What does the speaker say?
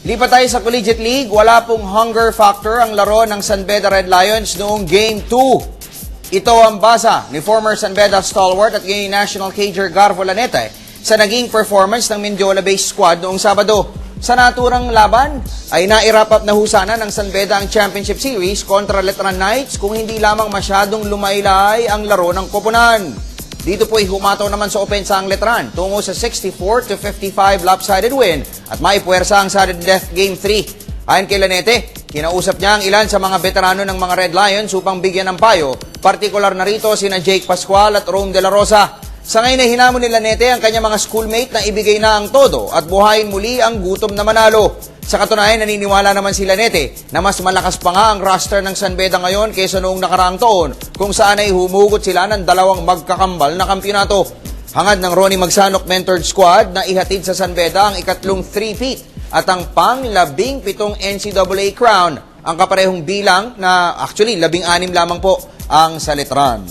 Lipat tayo sa Collegiate League. Wala pong hunger factor ang laro ng San Beda Red Lions noong Game 2. Ito ang basa ni former San Beda stalwart at ngayon national cager Garvo Lanete sa naging performance ng Mendiola-based squad noong Sabado. Sa naturang laban ay na-wrap up na husana ng San Beda ang Championship Series kontra Letran Knights kung hindi lamang masyadong lumaylay ang laro ng koponan. Dito po'y humataw naman sa opensa ang Letran tungo sa 64-55 lopsided win at maipuwersa ang sudden death Game 3. Ayon kay Lanete, kinausap niya ang ilan sa mga veterano ng mga Red Lions upang bigyan ng payo, partikular na rito sina Jake Pascual at Rome De La Rosa. Sa ngayon ay hinamon ni Lanete ang kanyang mga schoolmate na ibigay na ang todo at buhayin muli ang gutom na manalo. Sa katunayan, naniniwala naman si Lanete na mas malakas pa nga ang roster ng San Beda ngayon kaysa noong nakaraang taon kung saan ay humugot sila ng dalawang magkakambal na kampyonato. Hangad ng Ronnie Magsanok mentored squad na ihatid sa San Beda ang ikatlong 3-peat at ang pang-17 NCAA crown. Ang kaparehong bilang na actually 16 lamang po ang sa Letran.